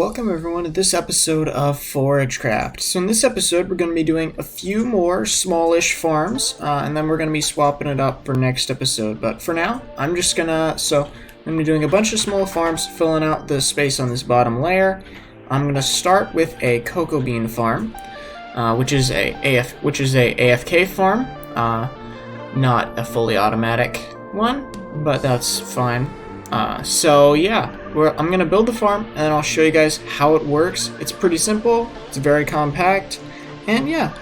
welcome everyone to this episode of ForageCraft. So in this episode, we're going to be doing a few more smallish farms, and then we're going to be swapping it up for next episode. But for now, I'm going to be doing a bunch of small farms, filling out the space on this bottom layer. I'm going to start with a cocoa bean farm, which is a AFK farm, not a fully automatic one, but that's fine. I'm going to build the farm, and then I'll show you guys how it works. It's pretty simple, it's very compact, and yeah,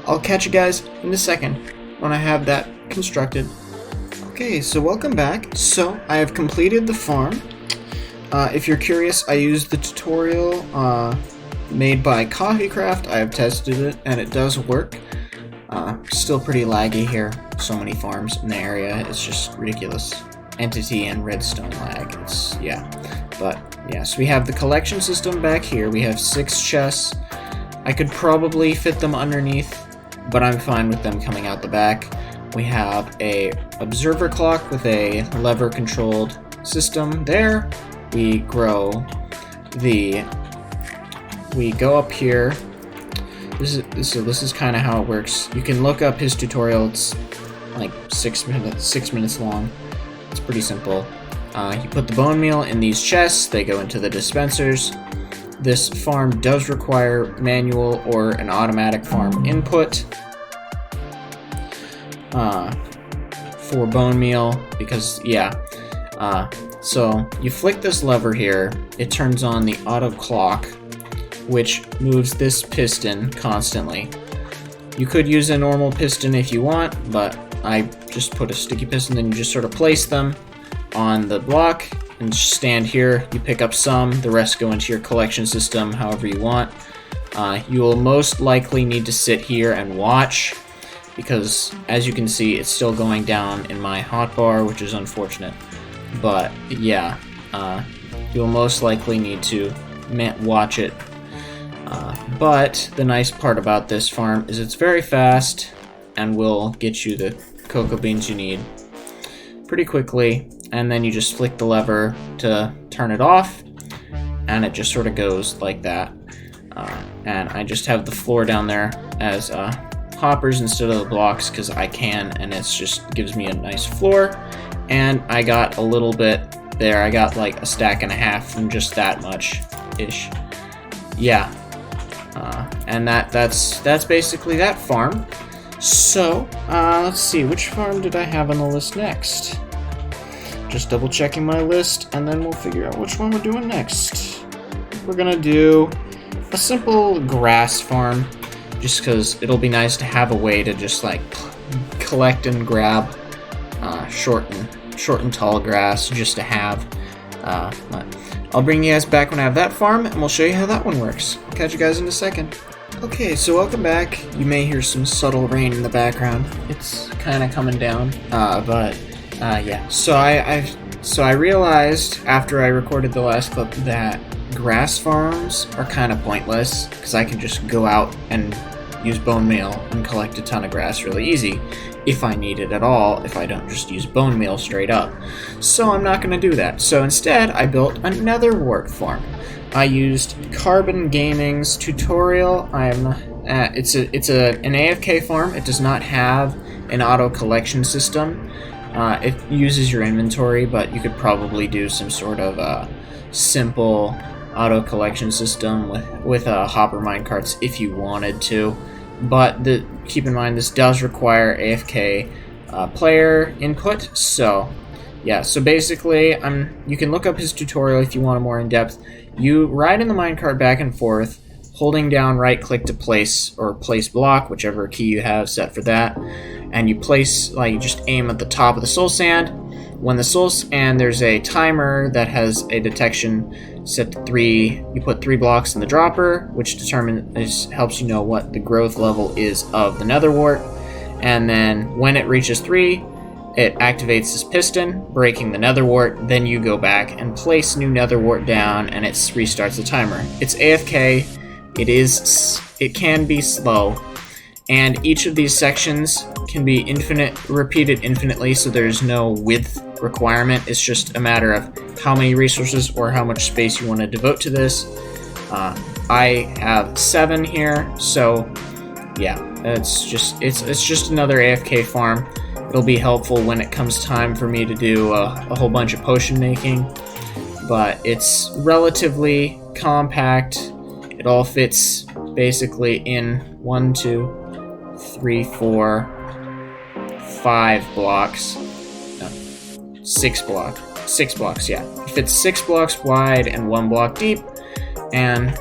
I'll catch you guys in a second when I have that constructed. Okay, so welcome back. So I have completed the farm. If you're curious, I used the tutorial made by ForageCraft. I have tested it, and it does work. Still pretty laggy here. So many farms in the area, it's just ridiculous. Entity and redstone lag. So we have the collection system back here. We have 6 chests. I could probably fit them underneath, but I'm fine with them coming out the back. We have a observer clock with a lever controlled system there. We go up here. This is kind of how it works. You can look up his tutorial. It's like 6 minutes long. It's pretty simple. You put the bone meal in these chests, they go into the dispensers. This farm does require manual or an automatic farm input for bone meal, because so you flick this lever here, it turns on the auto clock, which moves this piston constantly. You could use a normal piston if you want, but I just put a sticky piston, then you just sort of place them on the block and stand here. You pick up some, the rest go into your collection system however you want. You will most likely need to sit here and watch, because as you can see, it's still going down in my hotbar, which is unfortunate. But yeah, you'll most likely need to watch it. But the nice part about this farm is it's very fast and will get you the cocoa beans you need pretty quickly, and then you just flick the lever to turn it off, and it just sort of goes like that. And I just have the floor down there as hoppers instead of the blocks, because I can, and it just gives me a nice floor. And I got a little bit there. I got like a stack and a half from just that much ish. Yeah. And that's basically that farm. So, let's see, which farm did I have on the list next? Just double checking my list, and then we'll figure out which one we're doing next. We're gonna do a simple grass farm, just because it'll be nice to have a way to just like collect and grab short and tall grass just to have. But I'll bring you guys back when I have that farm, and we'll show you how that one works. I'll catch you guys in a second. Okay, so welcome back. You may hear some subtle rain in the background. It's kind of coming down, yeah. So I realized after I recorded the last clip that grass farms are kind of pointless, because I can just go out and use bone meal and collect a ton of grass really easy if I need it at all, if I don't just use bone meal straight up. So I'm not going to do that. So instead, I built a Nether Wart farm. I used Carbon Gaming's tutorial. It's an AFK farm. It does not have an auto collection system. It uses your inventory, but you could probably do some sort of simple auto collection system with hopper minecarts if you wanted to. But keep in mind, this does require AFK player input. So yeah, so basically, you can look up his tutorial if you want a more in-depth. You ride in the minecart back and forth, holding down right click to place block, whichever key you have set for that, and you just aim at the top of the soul sand. When the soul sand, there's a timer that has a detection set to 3. You put 3 blocks in the dropper, which helps you know what the growth level is of the Nether Wart, and then when it reaches 3, it activates this piston, breaking the Nether Wart. Then you go back and place new Nether Wart down, and it restarts the timer. It's AFK. It can be slow, and each of these sections can be repeated infinitely, so there's no width requirement. It's just a matter of how many resources or how much space you want to devote to this. I have 7 here, so yeah, it's just another AFK farm. It'll be helpful when it comes time for me to do a whole bunch of potion making, but it's relatively compact. It all fits basically in 1, 2, 3, 4, 5 blocks. No, 6 blocks, yeah. It fits 6 blocks wide and 1 block deep, and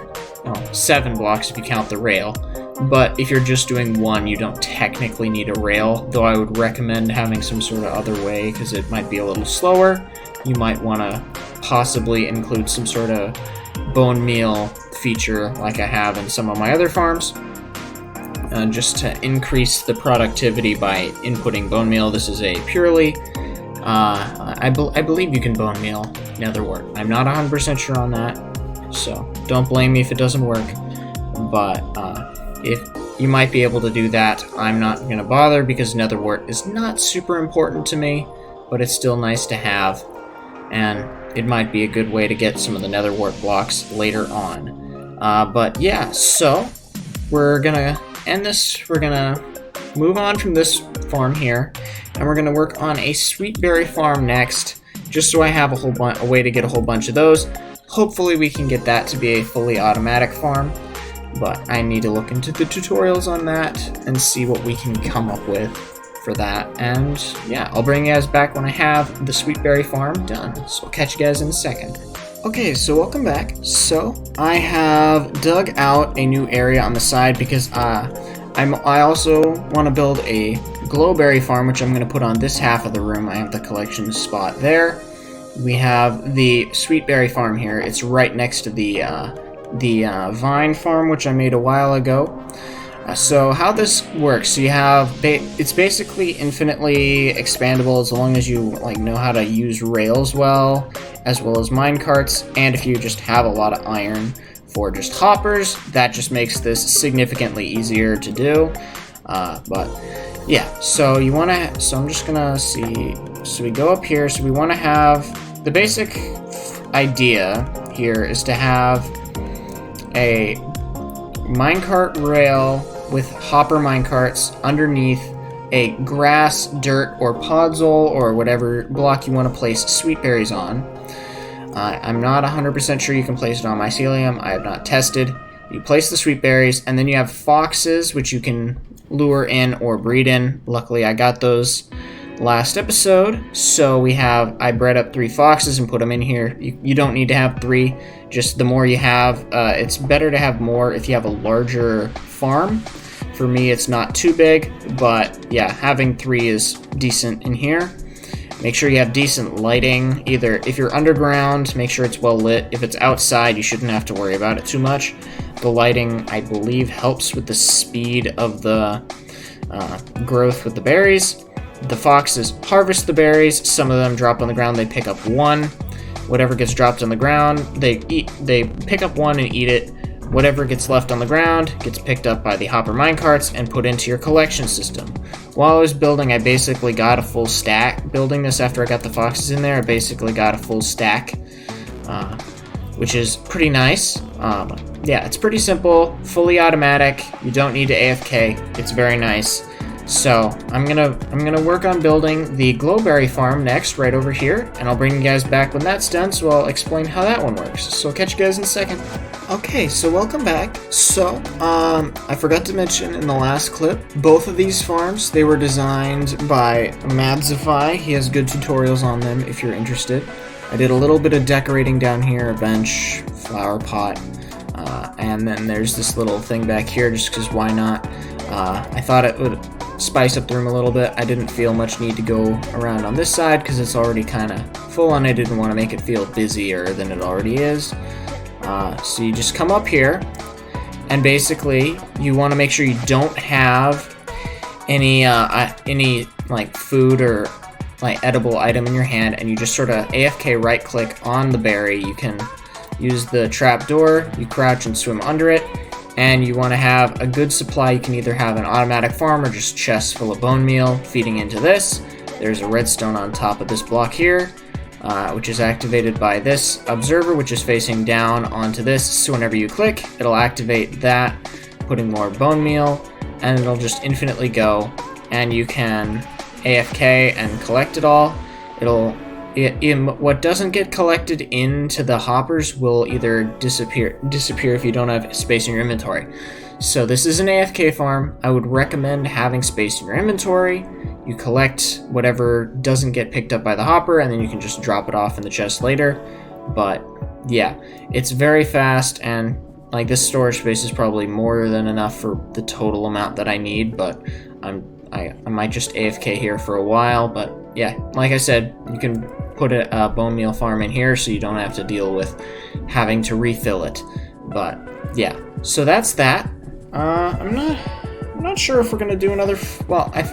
7 blocks if you count the rail. But if you're just doing one, you don't technically need a rail, though I would recommend having some sort of other way because it might be a little slower. You might want to possibly include some sort of bone meal feature like I have in some of my other farms, just to increase the productivity by inputting bone meal. This is a purely, I believe you can bone meal Nether Wart. I'm not 100% sure on that, so don't blame me if it doesn't work, but if you might be able to do that, I'm not going to bother because Nether Wart is not super important to me, but it's still nice to have, and it might be a good way to get some of the Nether Wart blocks later on. But yeah, so we're going to end this. We're going to move on from this farm here, and we're going to work on a sweet berry farm next, just so I have a way to get a whole bunch of those. Hopefully we can get that to be a fully automatic farm, but I need to look into the tutorials on that and see what we can come up with for that. And yeah, I'll bring you guys back when I have the sweet berry farm done. So I'll catch you guys in a second. Okay, so welcome back. So I have dug out a new area on the side because I also want to build a glowberry farm, which I'm going to put on this half of the room. I have the collection spot there. We have the sweet berry farm here. It's right next to the vine farm, which I made a while ago. So how this works, so you have it's basically infinitely expandable as long as you know how to use rails well as mine carts, and if you just have a lot of iron for just hoppers, that just makes this significantly easier to do. But yeah, so you want to, so I'm just gonna see, so we go up here, so we want to have the basic idea here is to have a minecart rail with hopper minecarts underneath a grass, dirt, or podzol, or whatever block you want to place sweet berries on. I'm not 100% sure you can place it on mycelium. I have not tested. You place the sweet berries, and then you have foxes, which you can lure in or breed in. Luckily, I got those last episode, so I bred up 3 foxes and put them in here. You don't need to have 3, just the more you have, it's better to have more if you have a larger farm. For me, it's not too big, but yeah, having 3 is decent in here. Make sure you have decent lighting. Either if you're underground, make sure it's well lit. If it's outside, you shouldn't have to worry about it too much. The lighting, I believe, helps with the speed of the growth with the berries. The foxes harvest the berries. Some of them drop on the ground. They pick up 1. Whatever gets dropped on the ground, they pick up 1 and eat it. Whatever gets left on the ground gets picked up by the hopper minecarts and put into your collection system. While I was building, I basically got a full stack. Building this after I got the foxes in there, I basically got a full stack, which is pretty nice. Yeah, it's pretty simple, fully automatic. You don't need to AFK. It's very nice. So I'm gonna work on building the glowberry farm next, right over here, and I'll bring you guys back when that's done, so I'll explain how that one works. So I'll catch you guys in a second. Okay, so welcome back. So I forgot to mention in the last clip, both of these farms, they were designed by Madzify. He has good tutorials on them if you're interested. I did a little bit of decorating down here, a bench, flower pot, and then there's this little thing back here just because why not? I thought it would spice up the room a little bit. I didn't feel much need to go around on this side because it's already kind of full and I didn't want to make it feel busier than it already is. So you just come up here and basically you want to make sure you don't have any like food or like edible item in your hand, and you just sort of AFK right click on the berry. You can use the trap door, you crouch and swim under it, and you want to have a good supply. You can either have an automatic farm or just chests full of bone meal feeding into this. There's a redstone on top of this block here. which is activated by this observer, which is facing down onto this. So whenever you click, it'll activate that, putting more bone meal, and it'll just infinitely go, and you can AFK and collect it all. What doesn't get collected into the hoppers will either disappear if you don't have space in your inventory. So this is an AFK farm. I would recommend having space in your inventory. You collect whatever doesn't get picked up by the hopper, and then you can just drop it off in the chest later. But yeah, it's very fast, and like this storage space is probably more than enough for the total amount that I need, but I might just AFK here for a while. But yeah, like I said, you can put a bone meal farm in here so you don't have to deal with having to refill it. But yeah, so that's that. I'm not sure if we're gonna do another. Well, I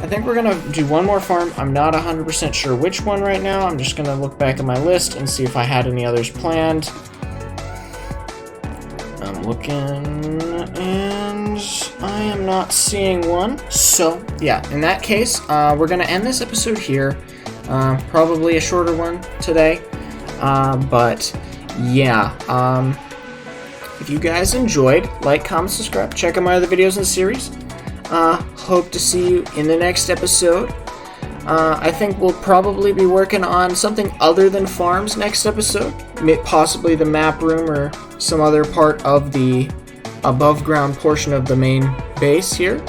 think we're gonna do one more farm. I'm not 100% sure which one right now. I'm just gonna look back at my list and see if I had any others planned. I'm looking, and I am not seeing one. So yeah, in that case, we're gonna end this episode here. Probably a shorter one today, but yeah. If you guys enjoyed, like, comment, subscribe, check out my other videos in the series. Hope to see you in the next episode. I think we'll probably be working on something other than farms next episode. Possibly the map room or some other part of the above ground portion of the main base here.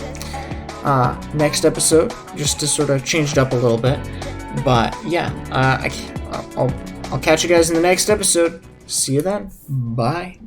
Next episode, just to sort of change it up a little bit. But yeah, I'll catch you guys in the next episode. See you then. Bye.